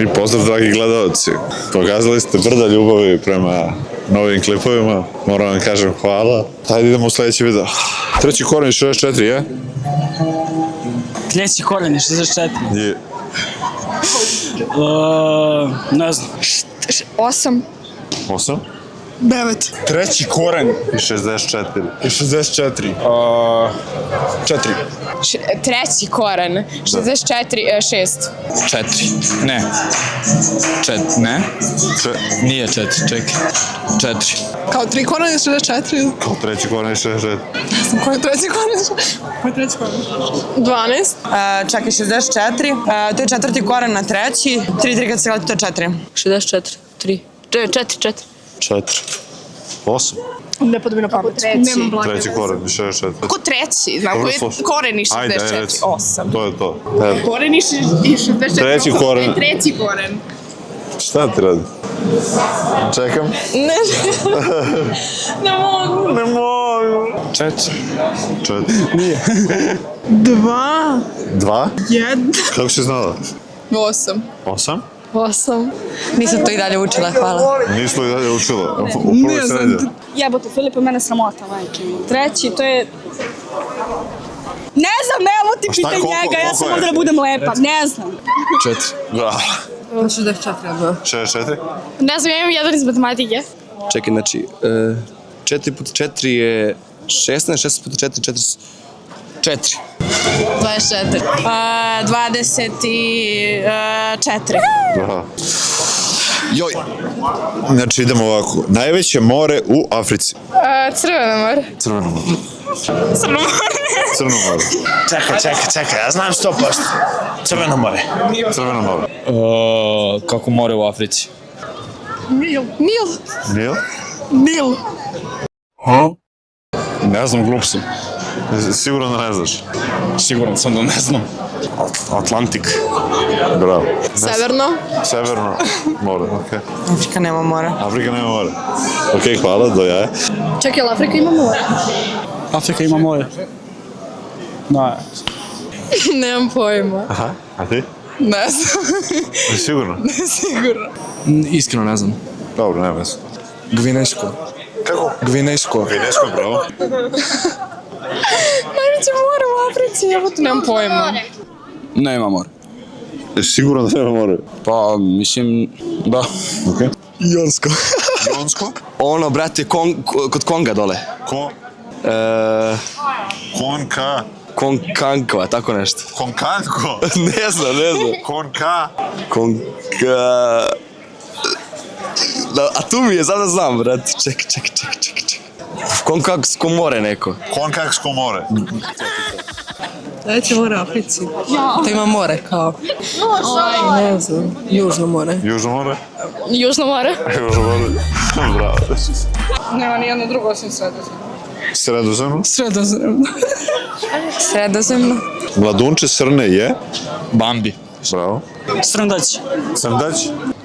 I pozdrav, dragi gledalci. Pokazali ste brda ljubavi prema novim klipovima. Moram vam kažem hvala. Hajde idemo u sledeći video. Treći koren 64, je? Treći koren je 64. Je. Ne znam. 8. 8? 9. Treći koren I 64. je 64. 4. Treći koren 64, 6. 4. Ne. Ne? Nije 4, čekaj. 4. Kao 3 korena je 64. Kao treći koren 64. Koji je treći koren? Koji je treći koren? 12. Čekaj, 64. To je četvrti koren na treći. 3 kad se gleda, to je 4. 64, 3. 4. 4. 8. Ne podobi na pamet. Nemam blage. Treći koren 64. Ko treći? Znam koji je koren i 64, 8. To je to. Koren i 64, Treći koren. Treći koren. Šta ti radi? Čekam. Ne mogu. Ne mogu. 4. 4. 2. 2? 1. Kako si znala? 8. 8? 8. Nisam to i dalje učila, hvala. Nisi li dalje učila? U prvoj Ne znam. srednje. Jebote, Filipe, mene sramota, majke. Treći, to je... Ne znam, evo ti šta, pitaj koliko- njega, ja koliko sam je? ovdje da budem lepa, ne znam. 4. Da. 64, odmah. 64? Ne znam, ja imam jedan iz matematike. Čekaj, znači, 4 puta 4 je 16, 16 puta 4 je 4. 24. 24. Da. Joj. Znači idemo ovako. Najveće more u Africi. Crveno more. Crveno more. Crveno more. Crveno more. Čekaj, ja znam 100%. Crveno more. Crveno more. Kako more u Africi? Nil. Nil? Nil. Ne znam, glup sam. Sigurno da ne znaš. Siguran sam da ne znam. Atlantik. Bravo. Severno. Severno more, okej. Afrika nema mora. Afrika nema more. Okej, hvala, do jaja. Čekaj, jel Afrika ima more? Afrika ima more. Da. Nemam pojma. Aha, a ti? Ne znam. Sigurno? Sigurno. Iskreno ne znam. Dobro, nema veze. Gvinejsko. Kako? Gvinejsko. Gvinejsko, bravo. Najveće more u Africi, jebote, nemam pojma. Nema more. Sigurno da nema more. Pa, mislim, da. Okej. Jonsko. Jonsko? Ono, brate, kod Konga dole. Ko? Konka. Konkankova, tako nešto. Konkanko? Ne znam. Konka. Konka... Da, a tu mi je, sada znam, brate. Čekaj. Konkaksko more neko. Konkaksko more. Najveće more u Africi. To ima more, kao. Ne znam, Južno more. Južno more? Južno more. Južno more. Bravo. Nema ni jedno drugo osim Sredozemno. Sredozemno? Sredozemno. Sredozemno. Mladunče srne je? Bambi. Bravo. Srndać. Srndać?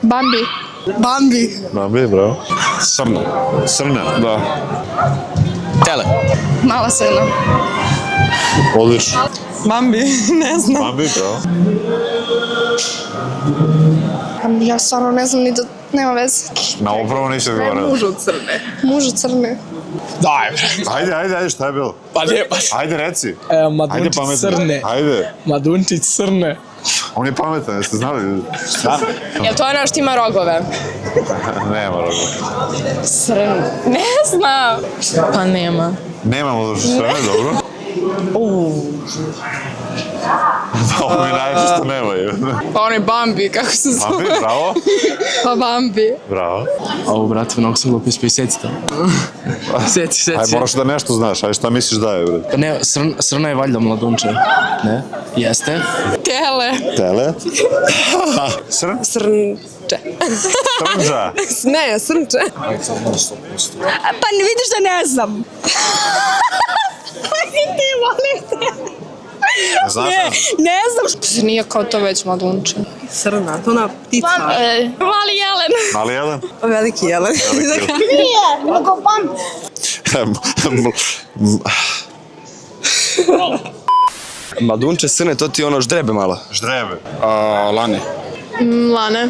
Bambi. Bambi. Bambi, bravo. Srna. Srne? Da. Tele. Mala srna. Odlično. Bambi, ne znam. Bambi, bravo. Ja stvarno ne znam ni da... Nema veze. Na upravo nisi odgovarao. Mužu crne. Mužu crne. Daj. Ajde, šta je bilo? Pa ne, baš. Ajde, reci. Ajde, Madunčić pametno. crne. Ajde. Madunčić crne. On je pametan, jeste znali? Šta? Jel to ono što ima rogove? Nema roga. Srn. Ne znam. Pa nema. Nemamo duže srne, dobro. Ovo mi najviše što nemaju. Pa onaj Bambi, kako se zove? Bambi, bravo. Pa Bambi. Bravo. Ovo, brate, mnogo sam glupo ispao i seci to. Seci. Aj, moraš da nešto znaš, aj šta misliš da je, bre? Pa ne, srna je valjda mladunče. Ne? Jeste? Tele. Tele? Srn? Srnče. Srnđa? Ne, srnče. Pa ne vidiš da ne znam. Ti molim te. Ne znaš? Ne znam. Se nije kao to već mladunče. Srna, to ona ptica. Mali jelen. Mali jedan? Veliki jelen. Nije, nego Bambi. Mladunče srne, to ti ono ždrebe malo. Ždrebe. Lane. Lane.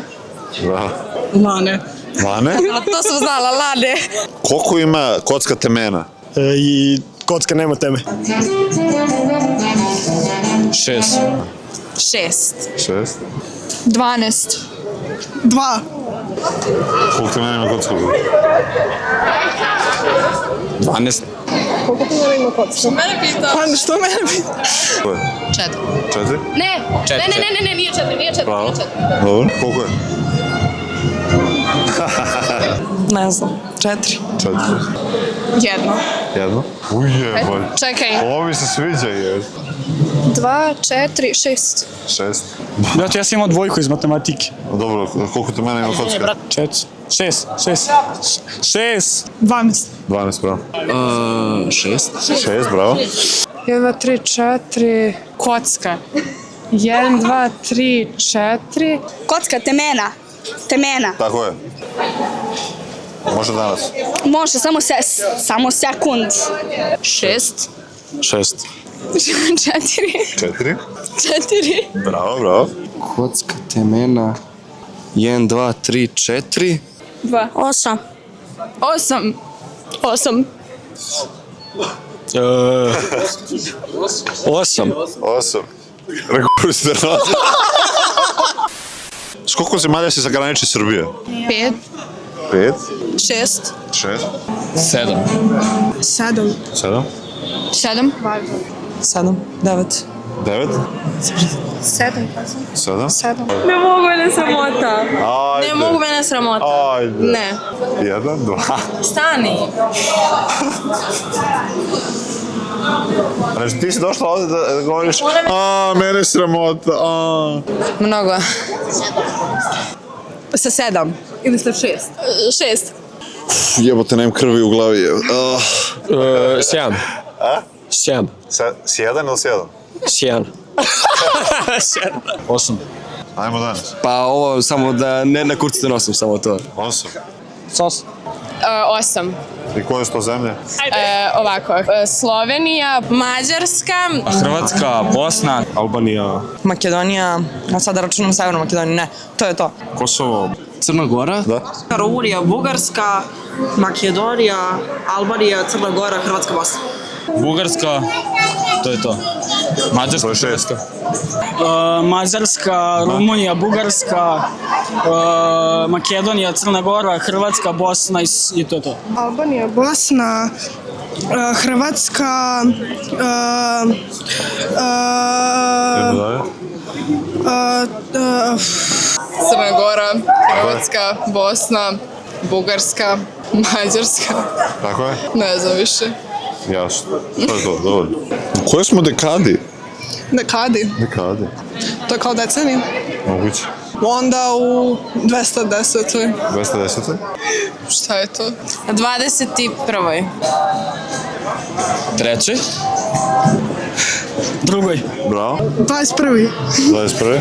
Bravo. Lane. Lane? A to sam znala, lane. Koliko ima kocka temena? I kocka nema teme. 6. 6. 12. 2. Koliko temena ima kocka? 12. Mene pita. Pa što mene pita? 4? Ne, nije 4, nije 4. Bravo. Dobro. Koliko je? Ne znam. 4. 4. Jedno. Jedno? Ujeboj. Čekaj. Ovo mi se sviđa je. 2, 4, 6. 6. Brate, ja sam imao dvojku iz matematike. Dobro, koliko temena ima kocka? 4. 6. 12. 12, bravo. 6. 6, bravo. 1, 2, 3, 4. Kocka. 1, 2, 3, 4. Kocka, temena. Temena. Tako je. Može danas. Može, samo sekund. 6. 6. 4. 4. 4. Bravo, bravo. Kocka, temena. 1, 2, 3, 4. 2. 8. 8. 8. 8. 8. Rekao ste razli. S koliko zemalja se zagraniči Srbije? 5. 5. 6. 6. 7. 7. 7. 7. 7. 9. 9. 7. 7. Ne mogu mene sramota. Ajde. Ne mogu mene sramota. Ajde. Ne. 1, 2. Stani. Znači ti si došla ovdje da govoriš mene sramota, Mnogo. Sa 7. Ili sa 6. 6. Jebote, nemam krvi u glavi. 7. A? 7. S 1 ili s 1? 7. 8. Ajmo danas. Pa ovo samo da ne na kurcu nosim, samo to. 8. Sos. 8. I koje su to zemlje? Ovako. Slovenija, Mađarska. Hrvatska, Bosna, Albanija, Makedonija. Ja sada računam Severnu Makedoniju. Ne, to je to. Kosovo. Crna Gora? Da. Rumunija, Bugarska, Makedonija, Albanija, Crna Gora, Hrvatska, Bosna. Bugarska, to je to. Mađarska, To je 6. Mađarska, Rumunija, Bugarska, Makedonija, Crna Gora, Hrvatska, Bosna i to je to. Albanija, Bosna, Hrvatska, Idemo dalje. Crna Gora, Hrvatska, Bosna, Bugarska, Mađarska. Tako je? Ne znam više. Jasno. To je to, dovoljno. U kojoj smo dekadi? dekadi. Dekadi. To je kao decenija. Moguće. Onda u 210. 210. Šta je to? 21. Treći. Drugoj. Bravo. 21. 21.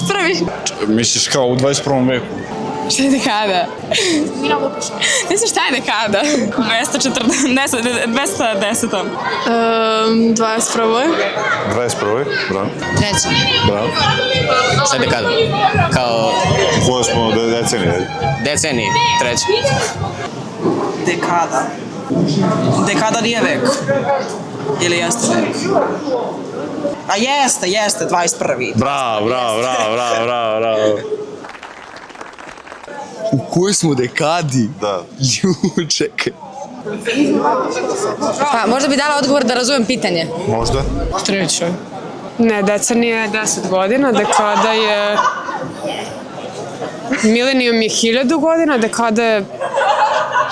21. Misliš kao u 21. veku? Šta je dekada? Ne znam šta je dekada. 210. 21. 21. Bravo. Treći. Bravo. Šta je dekada? Kao U kojoj smo decenije? deceniji, treći. Dekada. Dekada nije vek. Ili jeste vek? A jeste, 21. Bravo. U kojoj smo dekadi? Da. Čekaj. Pa, možda bi dala odgovor da razumem pitanje. Možda? Treća. Ne, decenija je 10 godina, dekada je... Milenijum je 1000 godina, dekada je...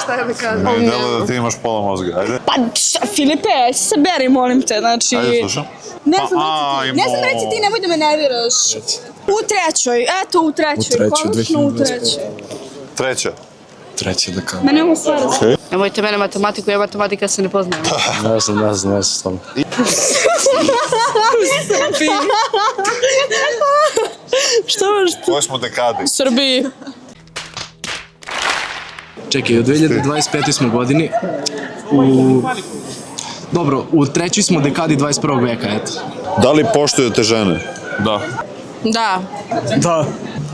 Šta je dekada? Ne, delo da ti imaš pola mozga, ajde. Pa, Filipe, saberi, molim te, znači... Ajde, slušam. Ne znam reći ti, nemoj da me nerviraš. U trećoj, eto u trećoj, konačno u trećoj. Treća. Treća dekada. Ma ne mogu stvarno. Okay. Nemojte mene matematiku, ja matematika se ne poznajem. Ne znam, stvarno. Šta baš U kojoj smo dekadi? Srbiji. Čekaj, u 2025. smo godini. Dobro, u trećoj smo dekadi 21. veka, eto. Da li poštujete žene? Da. Da. Da.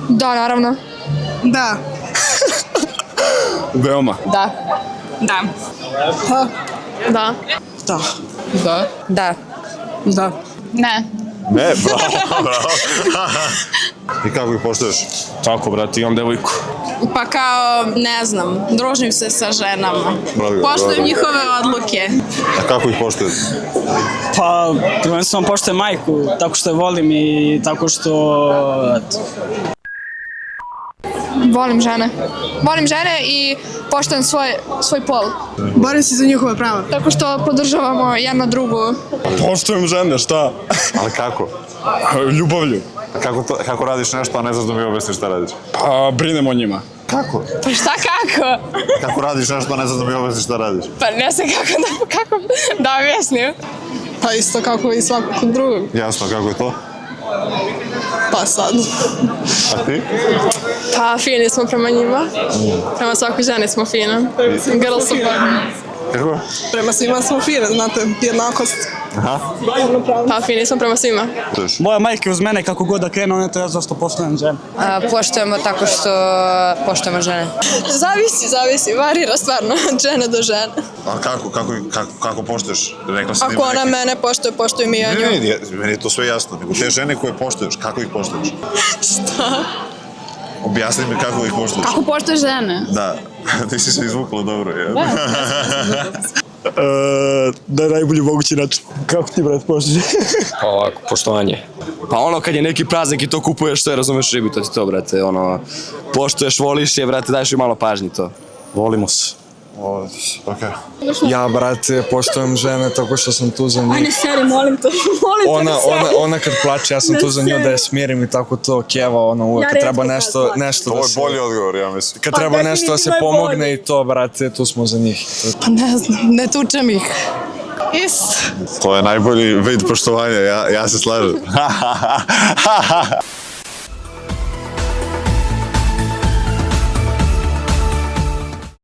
Da, naravno. Da. Veoma. Da. Da. Da. Da. Da. Da. Da. Ne. Ne, bravo. I kako ih poštuješ? Tako, brate, imam devojku. Pa kao, ne znam, družim se sa ženama. Bravo, Poštujem bravo. njihove odluke. A kako ih poštuješ? Pa, prvenstveno poštujem majku, tako što je volim i tako što... eto. Volim žene. Volim žene i poštujem svoj pol. Borim se za njihove prava. Tako što podržavamo jedna drugu. Poštujem žene, šta? Ali kako? Ljubavlju. A kako radiš nešto, a ne znaš da mi objasniš šta radiš? Pa, brinem o njima. Kako? Pa šta kako? Kako radiš nešto, a ne znaš da mi objasniš šta radiš? Pa ne znam kako da objasnim. Pa isto kako i svakog drugog. Jasno, kako je to? Pa sad. A ti? Pa fini smo prema njima. Prema svakoj ženi smo fine. Girl support. Kako? Prema svima smo fine, znate, jednakost. Aha. Pa fini smo prema svima. Moja majka uz mene kako god da krenu, ne to ja zašto poštujem žene. Poštujemo tako što poštujemo žene. Zavisi, varira stvarno od žene do žene. A kako poštuješ? Rekla si Ako ona mene poštuje, poštujem i ja nju. Ne, meni je to sve jasno. Nego te žene koje poštuješ, kako ih poštuješ? Šta? Objasni mi kako ih poštuješ. Kako poštuješ žene? Da, ti si se izvukla dobro. Je. Da je najbolji mogući način. Kako ti, brate, poštuješ? Ovako, poštovanje. Pa ono kad je neki praznik i to kupuješ, sve razumeš ribi, to ti to, brate, ono, poštuješ, voliš je, brate, daješ joj malo pažnji to. Volimo se. Okej. Ja, brate, poštujem žene tako što sam tu za njih. Ajde, seri, molim te, Ona kad plače, ja sam tu za nju da je smirim i tako to keva, ono, uvek kad treba nešto Ovo da je se... bolji odgovor, ja mislim. Kad treba nešto da se pomogne i to, brate, tu smo za njih. Pa ne znam, ne tučem ih. To je najbolji vid poštovanja, ja se slažem.